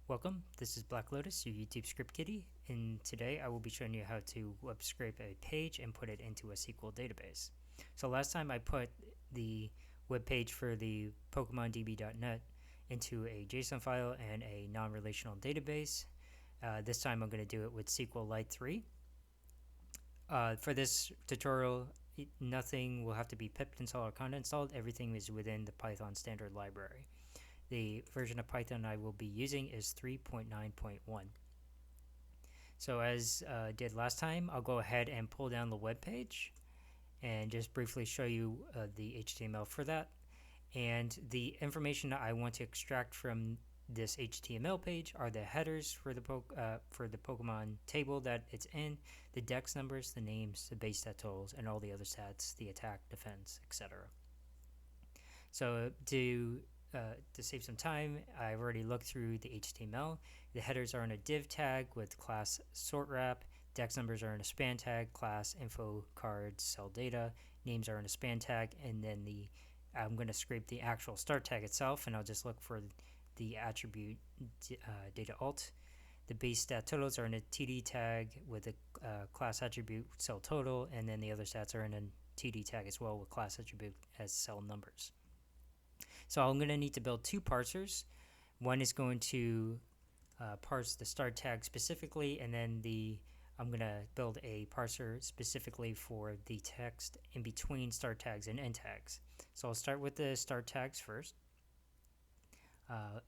Welcome, this is Black Lotus, your YouTube script kiddie, and today I will be showing you how to web scrape a page and put it into a SQL database. So last time I put the web page for the PokemonDB.net into a JSON file and a non-relational database. This time I'm going to do it with SQLite 3. For this tutorial, nothing will have to be pipped installed or conda installed. Everything is within the Python standard library. The version of Python I will be using is 3.9.1. So as did last time, I'll go ahead and pull down the web page and just briefly show you the HTML for that. And the information that I want to extract from this HTML page are the headers for the Pokemon table that it's in, the dex numbers, the names, the base stat totals, and all the other stats, the attack, defense, etc. So to save some time, I've already looked through the HTML. The headers are in a div tag with class sort wrap. Dex numbers are in a span tag, class info cards cell data. Names are in a span tag, and then I'm going to scrape the actual start tag itself, and I'll just look for the attribute data alt. The base stat totals are in a TD tag with a class attribute cell total, and then the other stats are in a TD tag as well with class attribute as cell numbers. So I'm going to need to build two parsers. One is going to parse the start tag specifically, and then I'm going to build a parser specifically for the text in between start tags and end tags. So I'll start with the start tags first.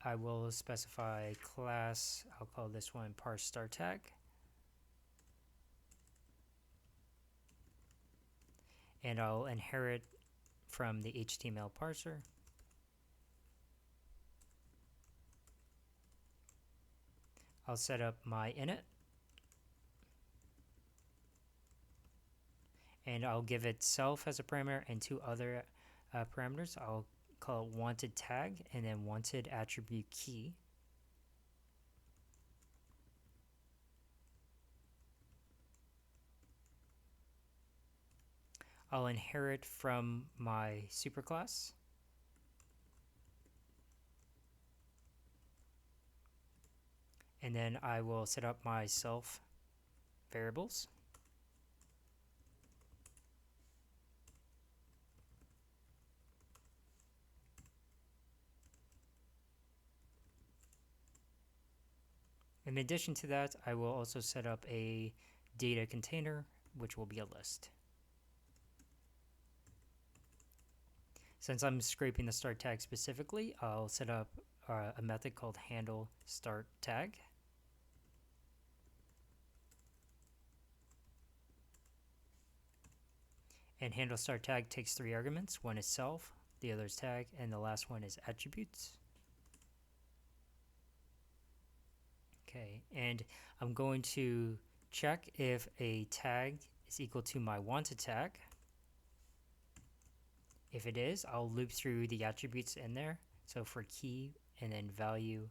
I will specify class, I'll call this one parse start tag. And I'll inherit from the HTML parser. I'll set up my init, and I'll give it self as a parameter and two other parameters. I'll call it wanted tag and then wanted attribute key. I'll inherit from my superclass. And then I will set up my self variables. In addition to that, I will also set up a data container, which will be a list. Since I'm scraping the start tag specifically, I'll set up a method called handle start tag. And handle start tag takes three arguments. One is self, the other is tag, and the last one is attributes. Okay, and I'm going to check if a tag is equal to my wanted tag. If it is, I'll loop through the attributes in there. So for key and then value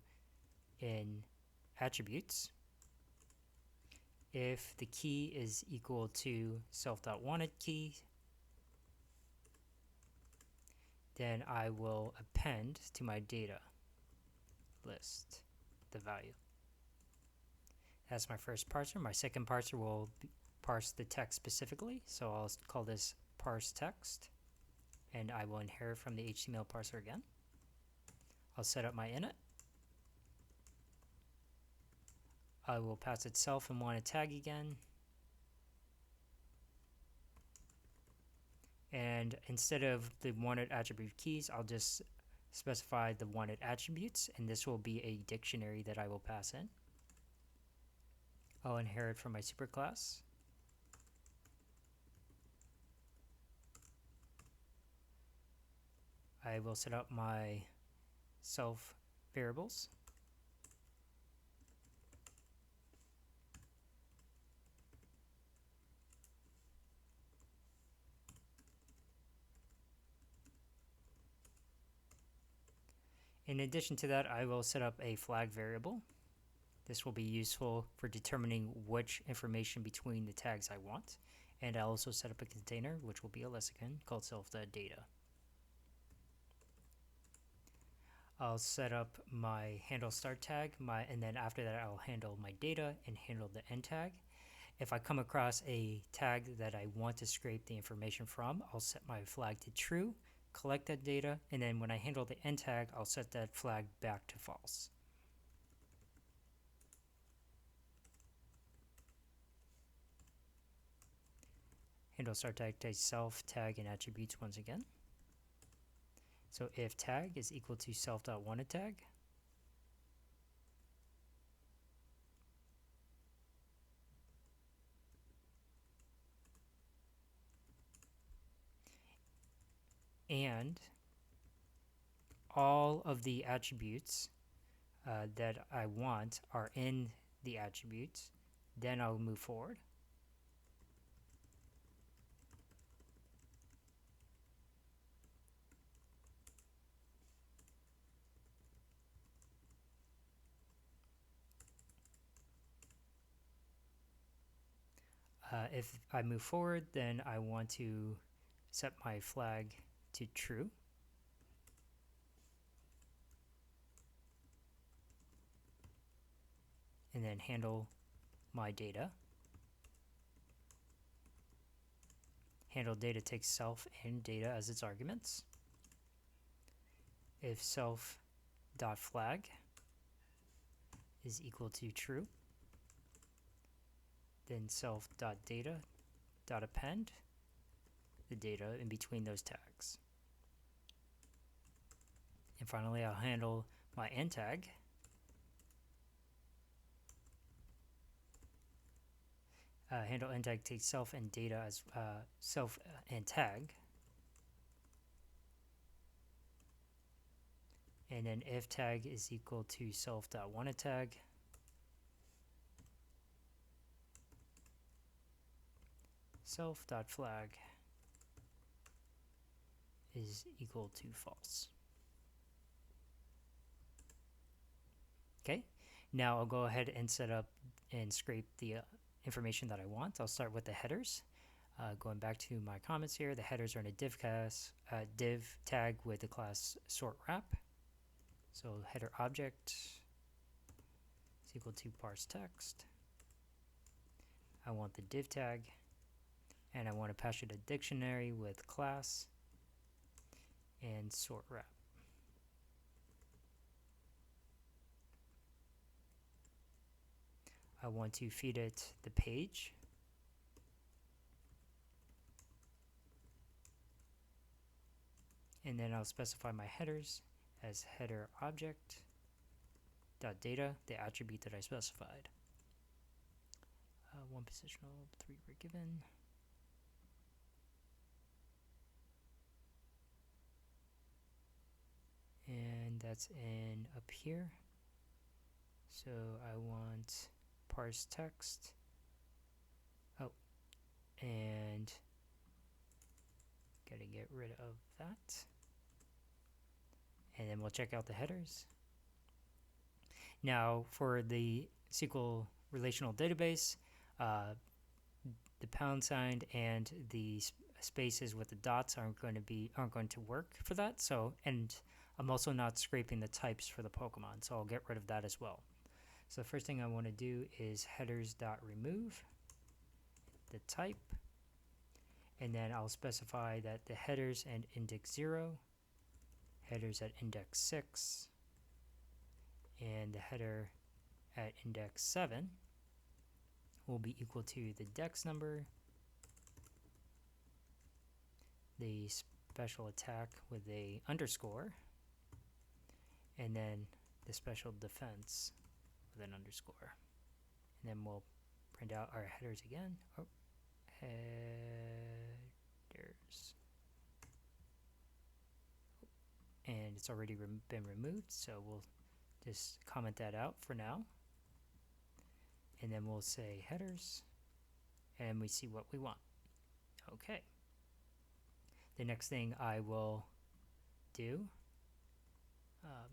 in attributes. If the key is equal to self.wanted key, then I will append to my data list the value. That's my first parser. My second parser will parse the text specifically, so I'll call this parse text, and I will inherit from the HTML parser again. I'll set up my init. I will pass it self and wanted tag again. And instead of the wanted attribute keys, I'll just specify the wanted attributes, and this will be a dictionary that I will pass in. I'll inherit from my superclass. I will set up my self variables. In addition to that, I will set up a flag variable. This will be useful for determining which information between the tags I want. And I'll also set up a container, which will be a list again, called self.data. I'll set up my handle start tag, and then after that I'll handle my data and handle the end tag. If I come across a tag that I want to scrape the information from, I'll set my flag to true, collect that data, and then when I handle the end tag, I'll set that flag back to false. Handle start tag takes self, tag, and attributes once again. So if tag is equal to self.wanted tag, and all of the attributes that I want are in the attributes, then I'll move forward. If I move forward, then I want to set my flag to true. And then handle my data. Handle data takes self and data as its arguments. If self.flag is equal to true, then self.data.append the data in between those tags. And finally, I'll handle my end tag. Handle end tag takes self and data as self and tag. And then if tag is equal to self.wanted tag, self.flag is equal to false. Okay, now I'll go ahead and set up and scrape the information that I want. I'll start with the headers. Going back to my comments here, the headers are in a div tag with the class sort wrap. So header object is equal to parse text. I want the div tag, and I want to pass it a dictionary with class and sort wrap. I want to feed it the page. And then I'll specify my headers as header object dot data, the attribute that I specified. 1 positional, 3 were given. And that's in up here. So I want parse text. Oh, and gotta get rid of that. And then we'll check out the headers. Now for the SQL relational database, the pound sign and the spaces with the dots aren't going to work for that. So, and I'm also not scraping the types for the Pokemon, so I'll get rid of that as well. So the first thing I want to do is headers.remove the type, and then I'll specify that the headers and index 0, headers at index 6, and the header at index 7 will be equal to the dex number, the special attack with a underscore, and then the special defense with an underscore. And then we'll print out our headers again. Oh, headers. And it's already been removed, so we'll just comment that out for now. And then we'll say headers, and we see what we want. Okay. The next thing I will do,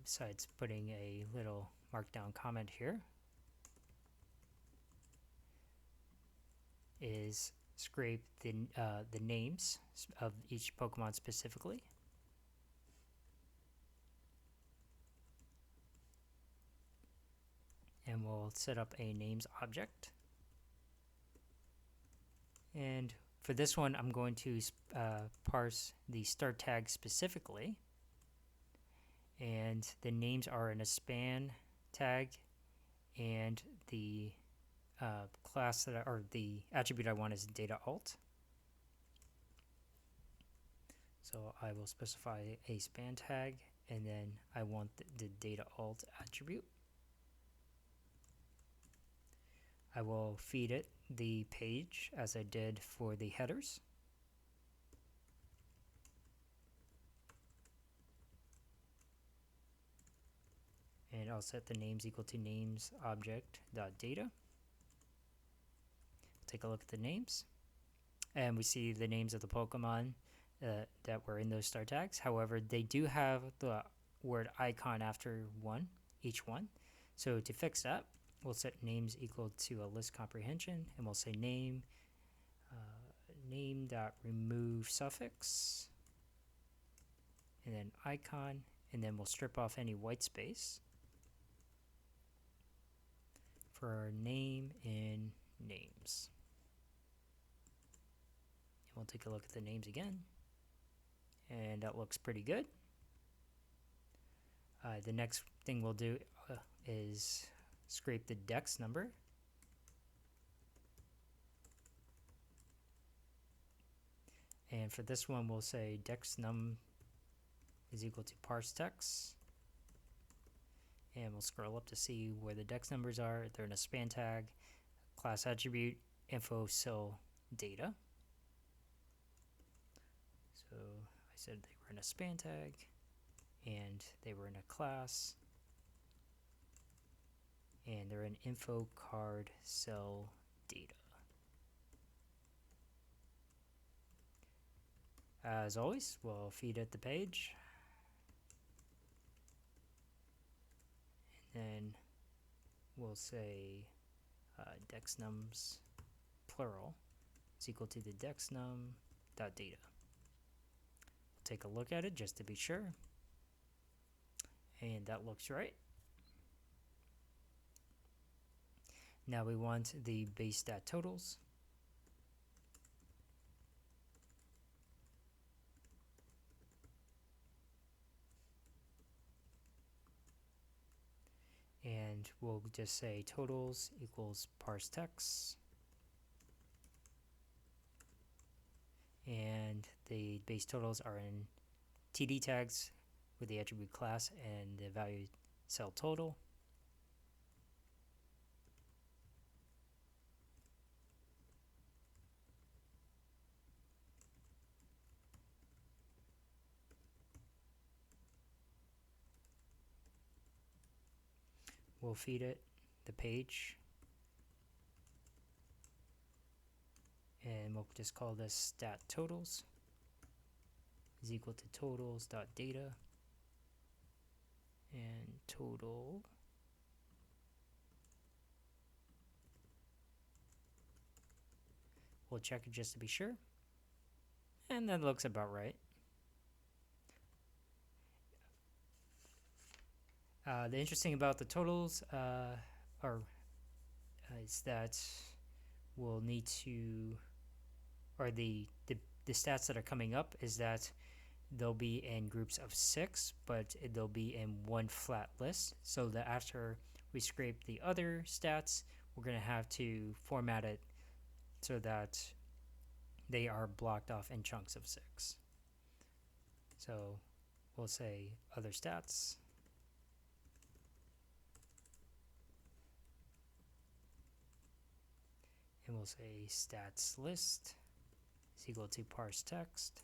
besides putting a little markdown comment here, is scrape the names of each Pokemon specifically. and we'll set up a names object. And for this one, I'm going to parse the start tag specifically. And the names are in a span tag, and the class that or the attribute I want is data alt. So I will specify a span tag, and then I want the data alt attribute. I will feed it the page as I did for the headers. And I'll set the names equal to names object dot data. Take a look at the names, and we see the names of the Pokemon that were in those start tags. However, they do have the word icon after each one. So to fix that, we'll set names equal to a list comprehension, and we'll say name dot remove suffix, and then icon, and then we'll strip off any white space for our name in names. And we'll take a look at the names again, and that looks pretty good. The next thing we'll do is scrape the dex number. And for this one, we'll say dex num is equal to parse text. And we'll scroll up to see where the dex numbers are. They're in a span tag, class attribute, info cell data. So I said they were in a span tag, and they were in a class, and they're in info card cell data. As always, we'll feed it the page, and then we'll say dexnums plural is equal to the dexnum dot data. Take a look at it just to be sure, and that looks right. Now we want the base stat totals. And we'll just say totals equals parse text. And the base totals are in TD tags with the attribute class and the value cell total. We'll feed it the page, and we'll just call this stat totals is equal to totals dot data, and total we'll check it just to be sure, and that looks about right. The interesting about the totals is that we'll need to, or the stats that are coming up is that they'll be in groups of 6, but they'll be in one flat list, so that after we scrape the other stats, we're going to have to format it so that they are blocked off in chunks of 6. So we'll say other stats, and we'll say stats list is equal to parse text.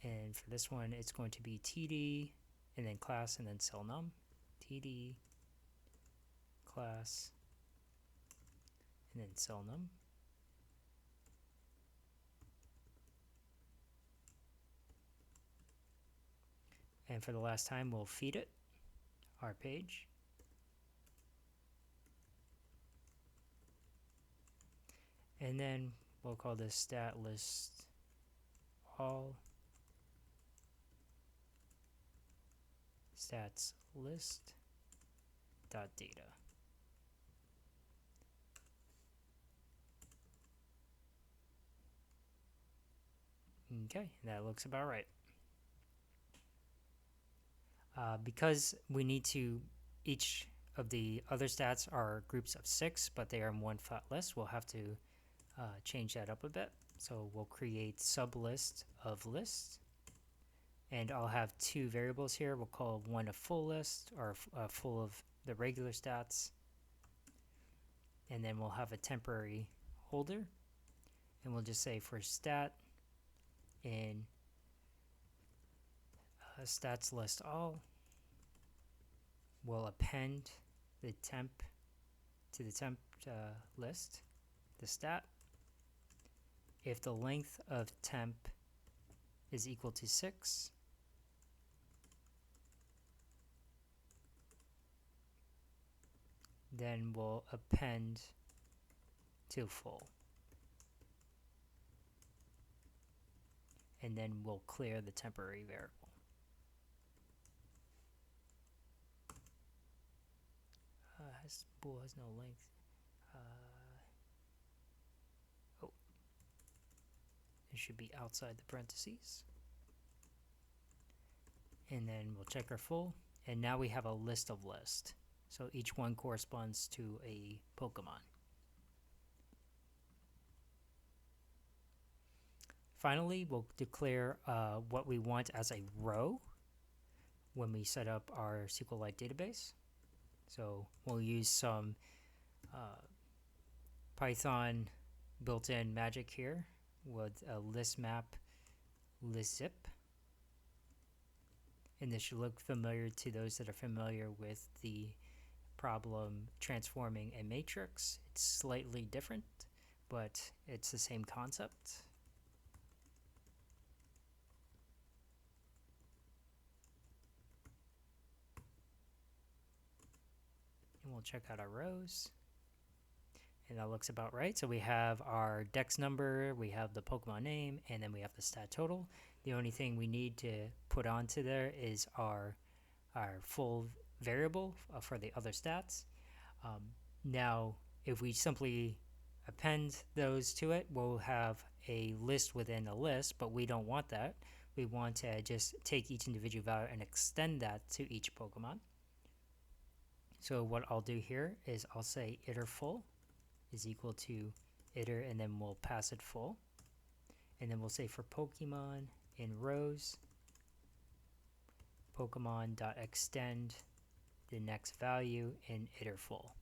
And for this one, it's going to be TD and then class and then cell num. TD, class, and then cell num. And for the last time, we'll feed it our page. And then we'll call this stat list all stats list. dot data. Okay, that looks about right. Because we need to, each of the other stats are groups of 6, but they are in one flat list, we'll have to change that up a bit. So we'll create sublist of list, and I'll have 2 variables here. We'll call one a full list, or full of the regular stats, and then we'll have a temporary holder, and we'll just say for stat in stats list all, we'll append the temp to the temp list, the stat. If the length of temp is equal to 6, then we'll append to full. And then we'll clear the temporary variable. Bool has no length. Oh, it should be outside the parentheses. And then we'll check our full, and now we have a list of lists. So each one corresponds to a Pokemon. Finally, we'll declare what we want as a row when we set up our SQLite database. So we'll use some Python built-in magic here with a list map list zip. And this should look familiar to those that are familiar with the problem transforming a matrix. It's slightly different, but it's the same concept. And we'll check out our rows. And that looks about right. So we have our dex number, we have the Pokemon name, and then we have the stat total. The only thing we need to put onto there is our full variable for the other stats. Now, if we simply append those to it, we'll have a list within a list, but we don't want that. We want to just take each individual value and extend that to each Pokemon. So what I'll do here is I'll say iter full is equal to iter, and then we'll pass it full. And then we'll say for Pokemon in rows, Pokemon.extend the next value in iter full.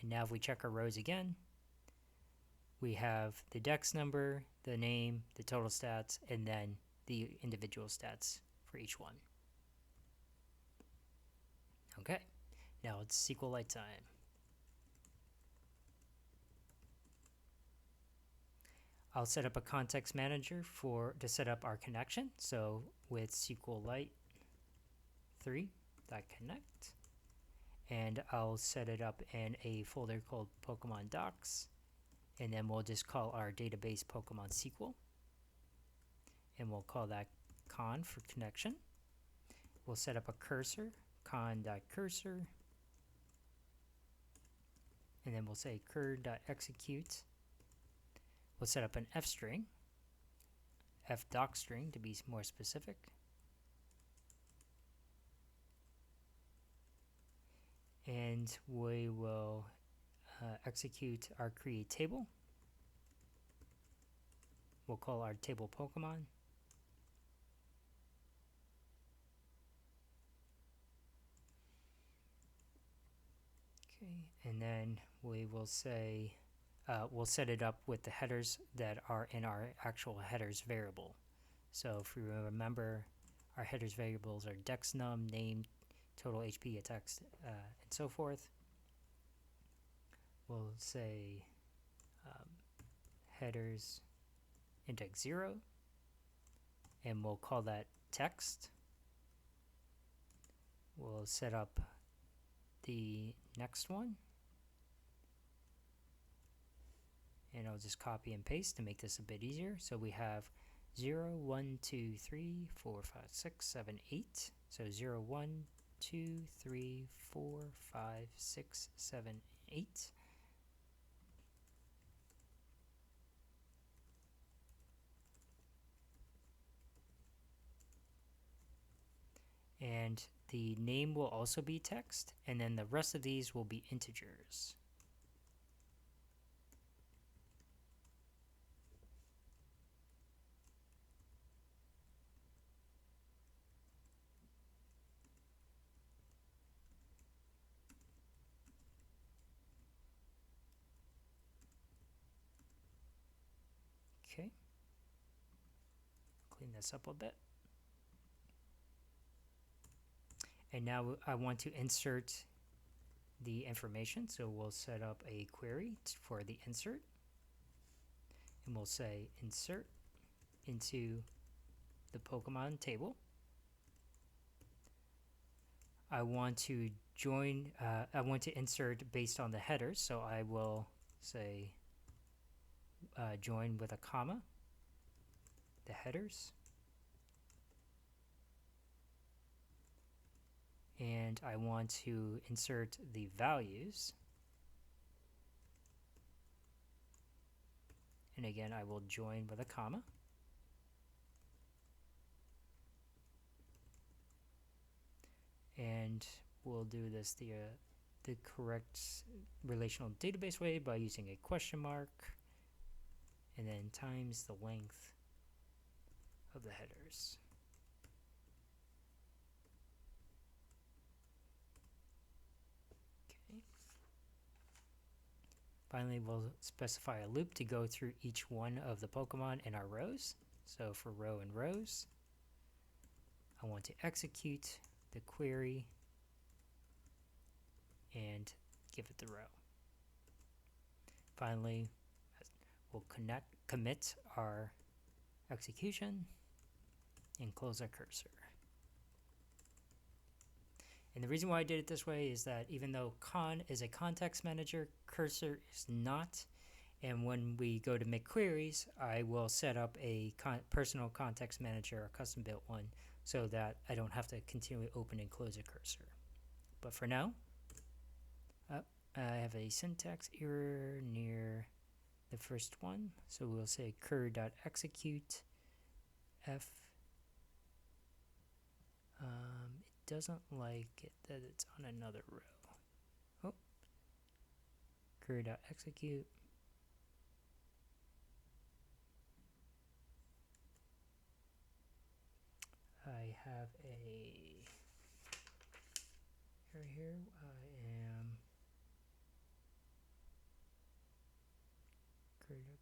And now if we check our rows again, we have the dex number, the name, the total stats, and then the individual stats for each one. Okay, now it's SQLite time. I'll set up a context manager to set up our connection. So with SQLite 3.connect, and I'll set it up in a folder called Pokemon Docs, and then we'll just call our database Pokemon SQL, and we'll call that con for connection. We'll set up a cursor, con.cursor, and then we'll say cur.execute. We'll set up an f string, fdoc string to be more specific. And we will execute our create table. We'll call our table Pokemon. Okay, and then we will say, we'll set it up with the headers that are in our actual headers variable. So if you remember, our headers variables are dexnum, name, total HP, attacks, and so forth. We'll say headers index 0, and we'll call that text. We'll set up the next one, and I'll just copy and paste to make this a bit easier. So we have 0, 1, 2, 3, 4, 5, 6, 7, 8. So 0, 1, 2, 3, 4, 5, 6, 7, 8. And the name will also be text, and then the rest of these will be integers. Okay, clean this up a bit. And now I want to insert the information, so we'll set up a query for the insert, and we'll say insert into the Pokemon table. I want to join, I want to insert based on the headers, so I will say join with a comma, the headers. And I want to insert the values. And again, I will join with a comma. And we'll do this the correct relational database way by using a question mark and then times the length of the headers. Okay. Finally, we'll specify a loop to go through each one of the Pokemon in our rows. So for row and rows, I want to execute the query and give it the row. Finally, we'll commit our execution and close our cursor. And the reason why I did it this way is that even though con is a context manager, cursor is not. And when we go to make queries, I will set up a personal context manager, a custom built one, so that I don't have to continually open and close a cursor. But for now, I have a syntax error near the first one. So we'll say cur.execute f. It doesn't like it that it's on another row. Oh, cur.execute. I have a error here. I am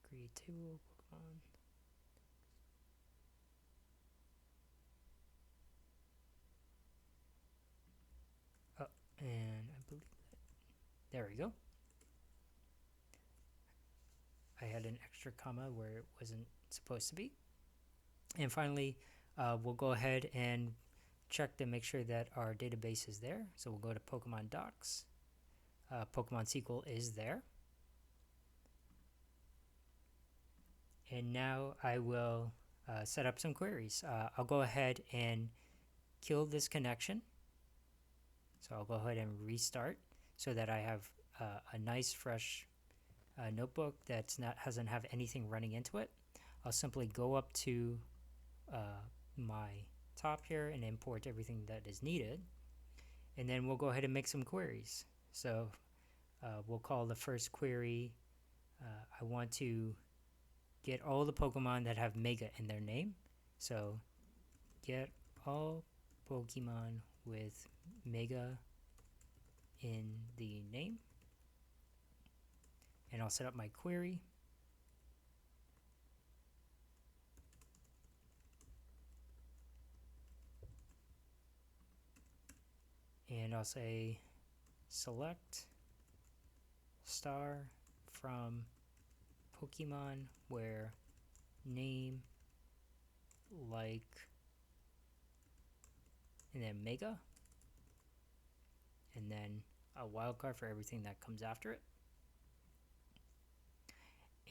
create table Pokemon. Oh, and I believe that there we go. I had an extra comma where it wasn't supposed to be. And finally, we'll go ahead and check to make sure that our database is there. So we'll go to Pokemon Docs. Pokemon SQL is there. And now I will set up some queries. I'll go ahead and kill this connection. So I'll go ahead and restart so that I have a nice fresh notebook that doesn't have anything running into it. I'll simply go up to my top here and import everything that is needed. And then we'll go ahead and make some queries. So we'll call the first query, I want to get all the Pokemon that have Mega in their name. So get all Pokemon with Mega in the name. And I'll set up my query. And I'll say select star from Pokemon where name like and then Mega, and then a wildcard for everything that comes after it.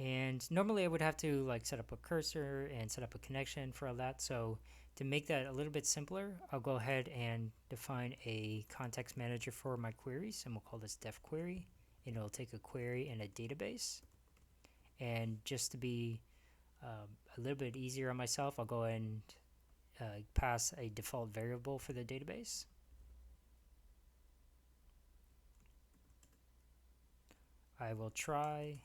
And normally I would have to like set up a cursor and set up a connection for all that. So to make that a little bit simpler, I'll go ahead and define a context manager for my queries, and we'll call this def query, and it'll take a query in a database. And just to be a little bit easier on myself, I'll go ahead and pass a default variable for the database. I will try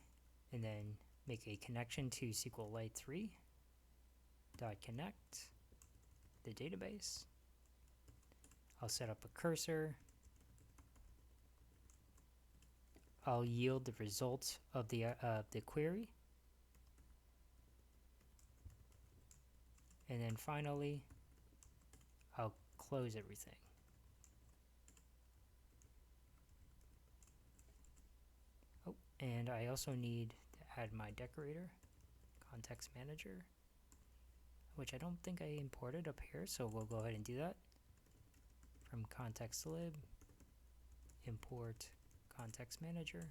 and then make a connection to SQLite 3.connect the database. I'll set up a cursor. I'll yield the result of the query. And then finally, I'll close everything. Oh, and I also need to add my decorator, context manager, which I don't think I imported up here, so we'll go ahead and do that. From context lib, import context manager.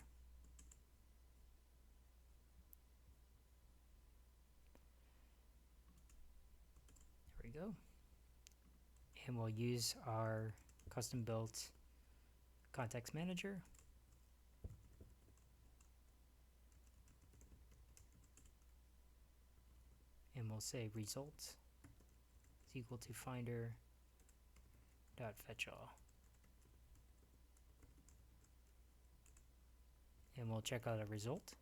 There we go. And we'll use our custom built context manager. And we'll say result is equal to finder dot fetch all. And we'll check out a result.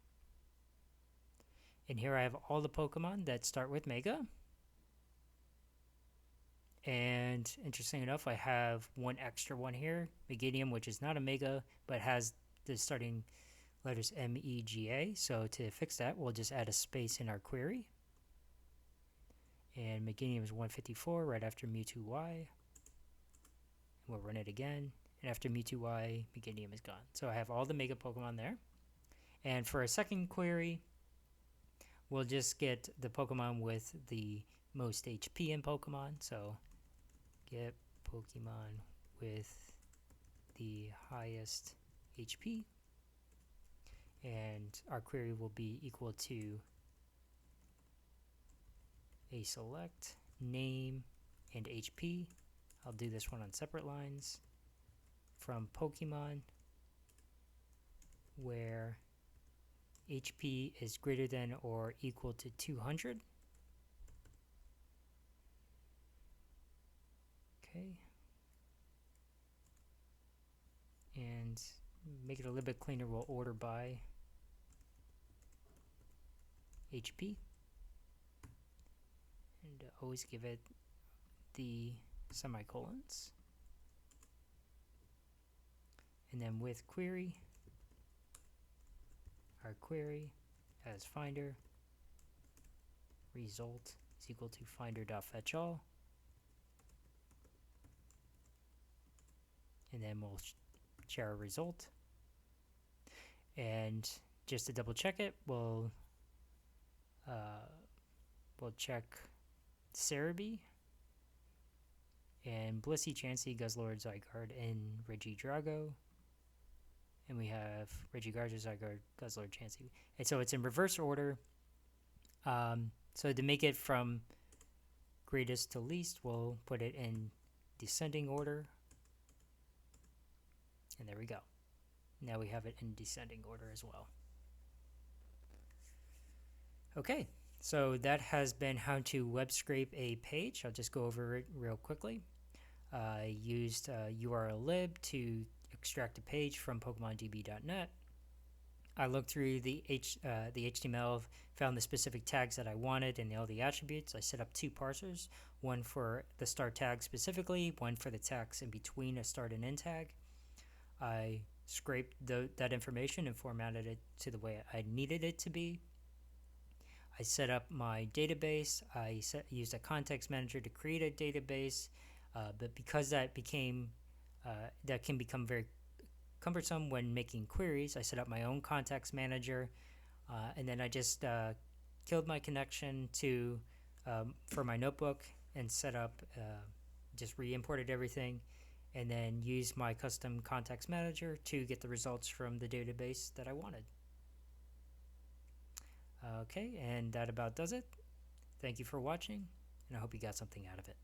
And here I have all the Pokemon that start with Mega. And interesting enough, I have one extra one here, Meganium, which is not a Mega, but has the starting letters M-E-G-A. So to fix that, we'll just add a space in our query. And Meganium is 154 right after Mewtwo-Y. We'll run it again. And after Mewtwo-Y, Meganium is gone. So I have all the Mega Pokemon there. And for a second query, we'll just get the Pokemon with the most HP in Pokemon. So get Pokemon with the highest HP. And our query will be equal to a select name and HP. I'll do this one on separate lines. From Pokemon where HP is greater than or equal to 200. Okay. And make it a little bit cleaner, we'll order by HP. And always give it the semicolons. And then with query, our query as finder, result is equal to finder.fetchAll. And then we'll share a result. And just to double check it, we'll check Cerebi and Blissey, Chansey, Guzzlord, Zygarde, and Regidrago. And we have Regigarde, Zygarde, Guzzlord, Chansey. And so it's in reverse order. So to make it from greatest to least, we'll put it in descending order. And there we go. Now we have it in descending order as well. Okay, so that has been how to web scrape a page. I'll just go over it real quickly. I used URL lib to extract a page from PokemonDB.net. I looked through the HTML, found the specific tags that I wanted and all the attributes. I set up two parsers, one for the start tag specifically, one for the tags in between a start and end tag. I scraped that information and formatted it to the way I needed it to be. I set up my database. I used a context manager to create a database, but because that can become very cumbersome when making queries, I set up my own context manager, and then I just killed my connection to for my notebook and set up, just re-imported everything, and then used my custom context manager to get the results from the database that I wanted. Okay, and that about does it. Thank you for watching, and I hope you got something out of it.